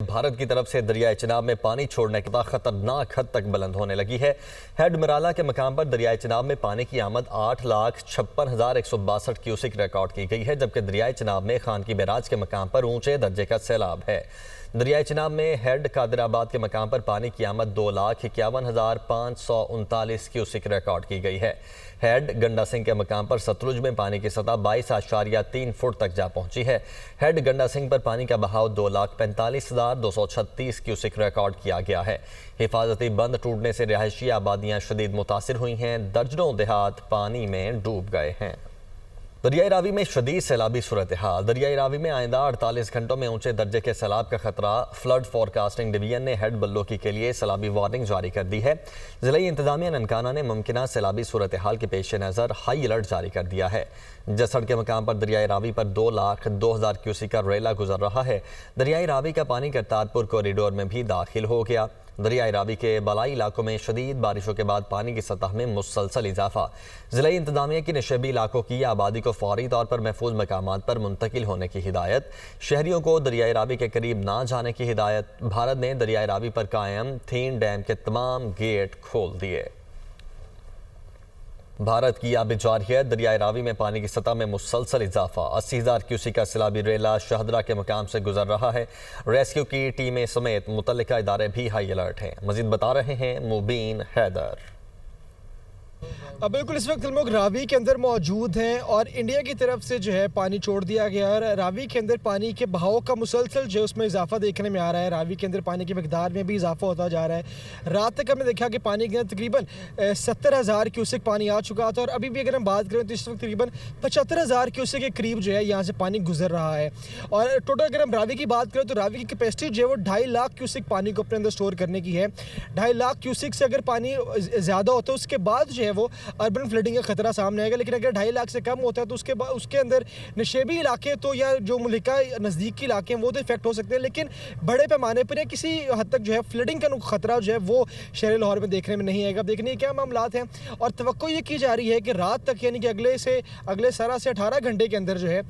भारत की तरफ से दरियाई चिनाब में पानी छोड़ने के बाद खतरनाक हद तक बुलंद होने लगी है। हेड मिराला के मकाम पर दरियाई चिनाब में पानी की आमद 8,56,162 क्यूसिक रिकॉर्ड की गई है, जबकि दरियाई चिनाब में खान की बैराज के मकाम पर ऊंचे दर्जे का सैलाब है। दरियाई चिनाब में हेड कादिराबाद के मकाम पर पानी की आमद 2,51,539 क्यूसिक रिकॉर्ड की गई है। हेड गंडा सिंह के मकाम पर सतलुज में पानी की सतह 22.3 फुट तक जा पहुंची है। हेड गंडा सिंह पर पानी का बहाव 2,45,236 क्यूसिक रिकॉर्ड किया गया है। हिफाजती बंद टूटने से रिहायशी आबादियां शदीद मुतासिर हुई हैं। दर्जनों देहात पानी में डूब गए हैं। दरियाई रावी में शदीद सैलाबी सूरत हाल। दरियाई रावी में आइंदा 48 घंटों में ऊंचे दर्जे के सैलाब का खतरा। फ्लड फोरकास्टिंग डिवीजन ने हेड बल्लोकी के लिए सैलाबी वार्निंग जारी कर दी है। जिला इंतजामिया ननकाना ने मुमकिन सैलाबी सूरत हाल के पेश नज़र हाई अलर्ट जारी कर दिया है। जसड़ के मकाम पर दरियाई रावी पर 2,02,000 क्यूसिक का रेला गुजर रहा है। दरियाई रावी का पानी करतारपुर कॉरिडोर में भी दाखिल हो गया। दरियाई रावी के बलाई इलाकों में शदीद बारिशों के बाद पानी की सतह में मुसलसल इजाफा। जिला इंतजामिया की नशेबी इलाकों की आबादी को फौरी तौर पर महफूज मकामात पर मुंतकिल होने की हिदायत। शहरियों को दरियाई रावी के करीब ना जाने की हिदायत। भारत ने दरियाई रावी पर कायम थीन डैम के तमाम गेट खोल दिए। भारत की आबी जारियत। दरियाई रावी में पानी की सतह में मुसलसल इजाफा। 80,000 क्यूसिक का सैलाबी रेला शाहदरा के मकाम से गुजर रहा है। रेस्क्यू की टीमें समेत मुतल्लिका इदारे भी हाई अलर्ट हैं। मजीद बता रहे हैं मुबीन हैदर। बिल्कुल, इस वक्त हम लोग रावी के अंदर मौजूद हैं और इंडिया की तरफ से जो है पानी छोड़ दिया गया है। रावी के अंदर पानी के बहाव का मुसलसल जो है उसमें इजाफा देखने में आ रहा है। रावी के अंदर पानी की मकदार में भी इजाफा होता जा रहा है। रात तक हमने देखा कि पानी के अंदर तकरीबन 70,000 क्यूसिक पानी आ चुका था और अभी भी अगर हम बात करें तो इस वक्त तकरीबन 75,000 क्यूसिक के करीब जो है यहाँ से पानी गुजर रहा है। और टोटल अगर हम रावी की बात करें तो रावी की कैपेसिटी जो है वो 2.5 लाख क्यूसिक पानी को अपने अंदर स्टोर करने की है। 2.5 लाख क्यूसिक से अगर पानी ज़्यादा होता है उसके बाद जो है वो अर्बन फ्लडिंग का खतरा सामने आएगा। लेकिन अगर 2.5 लाख से कम होता है तो उसके अंदर नशेबी इलाके तो या जो मुल्का नज़दीक के इलाके हैं वो तो इफेक्ट हो सकते हैं, लेकिन बड़े पैमाने पर या किसी हद तक जो है फ्लडिंग का खतरा जो है वो शहर लाहौर में देखने में नहीं आएगा। देखने के क्या मामलात हैं और तवक्को ये की जा रही है कि रात तक यानी कि अगले 17 से 18 घंटे के अंदर जो है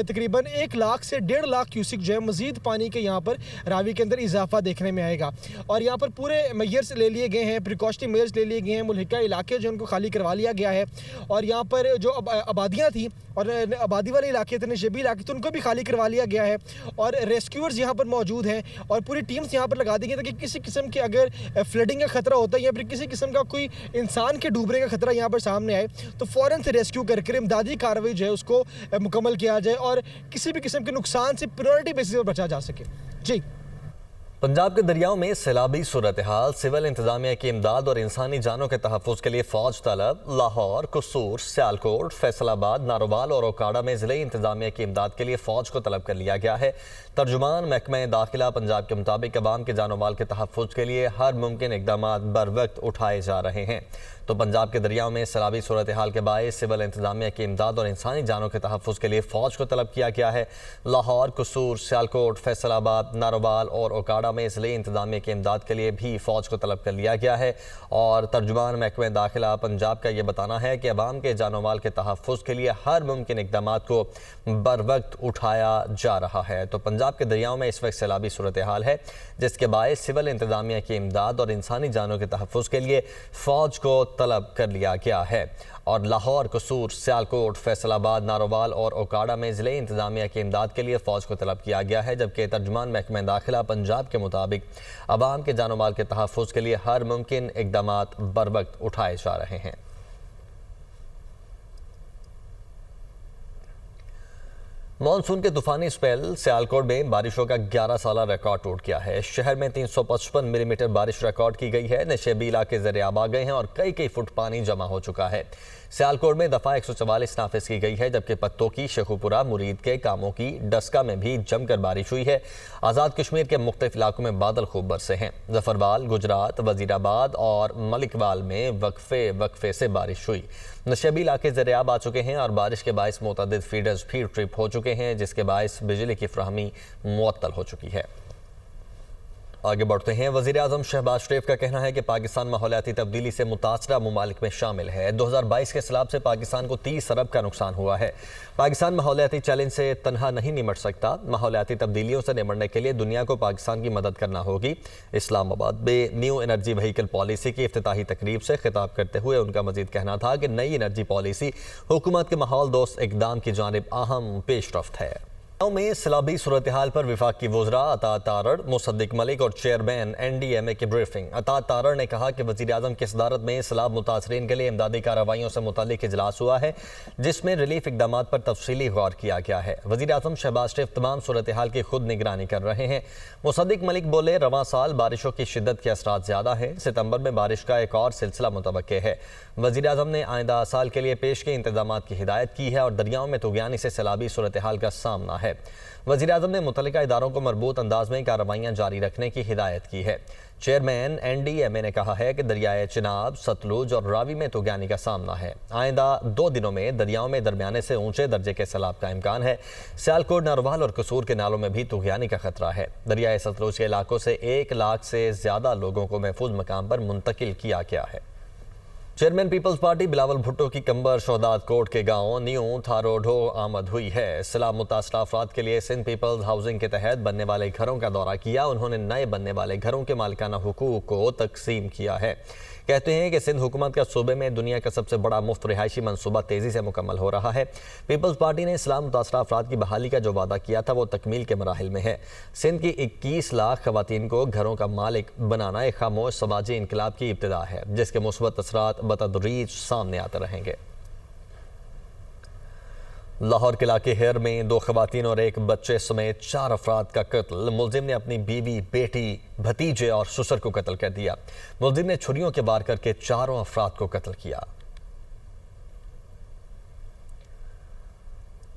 तकरीबन 1 लाख से 1.5 लाख क्यूसिक जो है मजीद पानी के यहाँ पर रावी के अंदर इजाफा देखने में आएगा। और यहाँ पर पूरे मेजर्स ले लिए गए हैं, प्रिकॉशनरी मेजर्स ले लिए गए हैं। मुल्का इलाके जो उनको खाली करवा लिया गया है और यहाँ पर जो आबादियाँ थी और आबादी वाले इलाके थे, नशेबी इलाके थे, उनको भी खाली करवा लिया गया है और रेस्क्यूअर्स यहाँ पर मौजूद हैं और पूरी टीम्स यहाँ पर लगा दी गई ताकि किसी किस्म के अगर फ्लडिंग का खतरा होता है या फिर किसी किस्म का कोई इंसान के डूबने का खतरा यहाँ पर सामने आए तो फ़ौरन से रेस्क्यू करके इमदादी कार्रवाई जो है उसको मुकम्मल किया जाए और किसी भी किस्म के नुकसान से प्रायोरिटी बेसिस पर बचा जा सके। जी, पंजाब के दरियाओं में सैलाबी सूरत हाल। सिविल इंतजामिया की इमदाद और इंसानी जानों के तहफ़्फ़ुज़ के लिए फ़ौज तलब। लाहौर, कसूर, सियालकोट, फैसलाबाद, नारोवाल और ओकाड़ा में ज़िले इंतजामिया की इमदाद के लिए फ़ौज को तलब कर लिया गया है। तर्जुमान महकमा दाखिला पंजाब के मुताबिक अवाम के जानो माल के तहफ़्फ़ुज़ के लिए हर मुमकिन इक़दाम बर वक्त उठाए जा रहे हैं। तो पंजाब के दरियाओं में सैलाबी सूरत हाल के बायस सिविल इंतजामिया की इमदाद और इंसानी जानों के तहफ़्फ़ुज़ के लिए फ़ौज को तलब किया गया है। लाहौर, कसूर, सियालकोट, फैसलाबाद, नारोवाल और ओकाड़ा में ज़िले इंतजामिया की इमदाद के लिए भी फ़ौज को तलब कर लिया गया है। और तर्जुमान महकमा दाखिला पंजाब का ये बताना है कि अवाम के जानो माल के तहफ़्फ़ुज़ के लिए हर मुमकिन इक़दाम को बर वक्त उठाया जा रहा है। तो पंजाब के दरियाओं में इस वक्त सैलाबी सूरत हाल है, जिसके बायस सिविल इंतजामिया की इमदाद और इंसानी जानों के तहफ़्फ़ुज़ के लिए फ़ौज को तलब कर लिया गया है। और लाहौर, कसूर, सियालकोट, फैसलाबाद, नारोवाल और ओकाड़ा में ज़िले इंतजामिया की इमदाद के लिए फ़ौज को तलब किया गया है। जबकि तर्जुमान महकमा दाखिला पंजाब के मुताबिक अवाम के जानो माल के तहफ़्फ़ुज़ के लिए हर मुमकिन इक़दाम बर वक्त उठाए जा रहे हैं। मानसून के तूफानी स्पेल। सियालकोट में बारिशों का 11 साला रिकॉर्ड टूट गया है। शहर में 355 मिलीमीटर बारिश रिकॉर्ड की गई है। नशेबी इलाके ज़र-ए-आब आ गए हैं और कई फुट पानी जमा हो चुका है। सियालकोट में दफ़ा 144 नाफिज की गई है, जबकि पत्तों की, शेखुपुरा, मुरीद के, कामों की, डस्का में भी जमकर बारिश हुई है। आज़ाद कश्मीर के मुख्तलिफ इलाकों में बादल खूब बरसे हैं। जफरवाल, गुजरात, वजीराबाद और मलिकवाल में वक्फे से बारिश हुई। नशेबी इलाके ज़र-ए-आब आ चुके हैं और बारिश के बायस मुतअद्दिद फीडर्स भी ट्रिप हो चुके हैं, जिसके बायस बिजली की फ्राहमी मुअत्तल हो चुकी है। आगे बढ़ते हैं। वज़ीर आज़म शहबाज शरीफ का कहना है कि पाकिस्तान माहौलियाती तब्दीली से मुतासरा ममालिक में शामिल है। 2022 के सैलाब से पाकिस्तान को 30 अरब का नुकसान हुआ है। पाकिस्तान माहौलियाती चैलेंज से तनहा नहीं निमट सकता। माहौलियाती तब्दीलियों से निमटने के लिए दुनिया को पाकिस्तान की मदद करना होगी। इस्लामाबाद में न्यू एनर्जी व्हीकल पॉलिसी की इफ्तिताही तकरीब से खिताब करते हुए उनका मजीद कहना था कि नई एनर्जी पॉलिसी हुकूमत के माहौल दोस्त इकदाम की जानिब अहम पेशरफ्त है। में सैलाबी सूरत हाल पर विफाकी वज़रा अता तारड़, मुसद्दिक मलिक और चेयरमैन NDMA की ब्रीफिंग। अता तारड़ ने कहा कि वज़ीर आज़म की सदारत में सैलाब मुतासरीन के लिए इमदादी कार्रवाइयों से मुतालिक इजलास हुआ है, जिसमें रिलीफ इकदाम पर तफसीली गौर किया गया है। वज़ीर आज़म शहबाज शरीफ तमाम सूरत हाल की खुद निगरानी कर रहे हैं। मुसद्दिक मलिक बोले, रवां साल बारिशों की शिद्दत के असरात ज़्यादा हैं। सितंबर में बारिश का एक और सिलसिला मुतवक्के है। वज़ीर आज़म ने आइंदा साल के लिए पेश के इंतजाम की हिदायत की है और दरियाओं में तुग़यानी से सैलाबी सूरत हाल का सामना है। वज़ीर आज़म ने मुतल्लिका इदारों को मरबूत अंदाज में कार्रवाइयाँ जारी रखने की हिदायत की है। चेयरमैन NDMA ने कहा है कि दरियाए चिनाब, सतलुज और रावी में तुग़यानी का सामना है। आइंदा 2 दिनों में दरियाओं में दरमियाने से ऊंचे दर्जे के सैलाब का इम्कान है। सियालकोट, नारोवाल और कसूर के नालों में भी तुग़यानी का खतरा है। दरियाए सतलुज के इलाकों से 1 लाख से ज़्यादा लोगों को महफूज मकाम पर मुंतकिल किया गया है। Chairman people's party Bilawal Bhutto की कंबर शोहदाद कोट के गांव न्यू थारोडो आमद हुई है। सैलाब मुतासरा अफराद के लिए सिंध पीपल्स हाउसिंग के तहत बनने वाले घरों का दौरा किया। उन्होंने नए बनने वाले घरों के मालिकाना हुकूक को तकसीम किया है। कहते हैं कि सिंध हुकूमत का सूबे में दुनिया का सबसे बड़ा मुफ्त रिहायशी मनसूबा तेज़ी से मुकम्मल हो रहा है। पीपल्स पार्टी ने इस्लाम मुतासरा अफराद की बहाली का जो वादा किया था वो तकमील के मराहिल में है। सिंध की 21 लाख खवातीन को घरों का मालिक बनाना एक खामोश समाजी इनकलाब की इब्तिदा है, जिसके मुस्बत असरात बतदरीज सामने आते रहेंगे। लाहौर के इलाके हेर में 2 खवातीन और 1 बच्चे समेत 4 अफराद का कत्ल। मुलजिम ने अपनी बीवी, बेटी, भतीजे और ससुर को कत्ल कर दिया। मुलजिम ने छुरियों के वार करके 4 अफराद को कत्ल किया।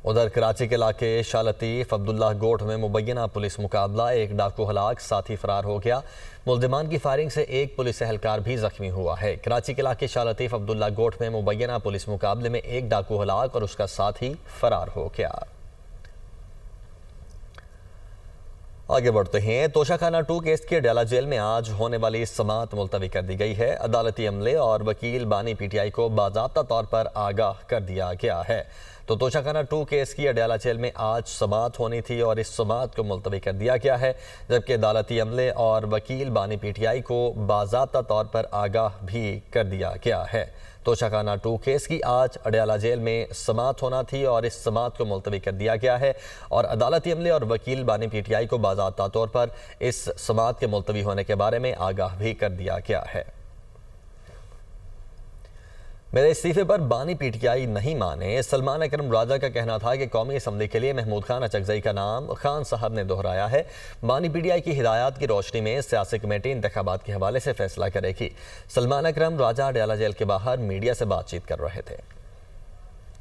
उधर कराची के इलाके शाह लतीफ अब्दुल्ला गोठ में मुबैना पुलिस मुकाबला, 1 डाकू हलाक, साथी फरार हो गया। मुल्जिमान की फायरिंग से 1 पुलिस एहलकार भी जख्मी हुआ है। कराची के इलाके शाह लतीफ अब्दुल्ला गोठ में मुबैना पुलिस मुकाबले में 1 डाकू हलाक और उसका साथी फरार हो गया। आगे बढ़ते हैं। तोशाखाना 2 केस की अडयाला जेल में आज होने वाली समाअत मुलतवी कर दी गई है। अदालती अमले और वकील बानी PTI को बाज़ाब्ता तौर पर आगाह कर दिया गया है। तो तोशाखाना 2 केस की अडयाला जेल में आज समाअत होनी थी और इस समाअत को मुलतवी कर दिया गया है, जबकि अदालती अमले और वकील बानी PTI को बाज़ाब्ता तौर पर आगाह भी कर दिया गया है। तोशाखाना 2 केस की आज अडयाला जेल में समाअत होना थी और इस समाअत को मुलतवी कर दिया गया है और अदालती अमले और वकील बानी PTI को बाज़ाब्ता तौर पर इस समाअत के मुलतवी होने के बारे में आगाह भी कर दिया गया है। मेरे इस्तीफे पर बानी PTI नहीं माने। सलमान अकरम राजा का कहना था कि कौमी असम्बली के लिए महमूद खान अचकजई का नाम खान साहब ने दोहराया है। बानी PTI की हिदायत की रोशनी में सियासी कमेटी इंतखाबात के हवाले से फैसला करेगी। सलमान अकरम राजा अडयाला जेल के बाहर मीडिया से बातचीत कर रहे थे।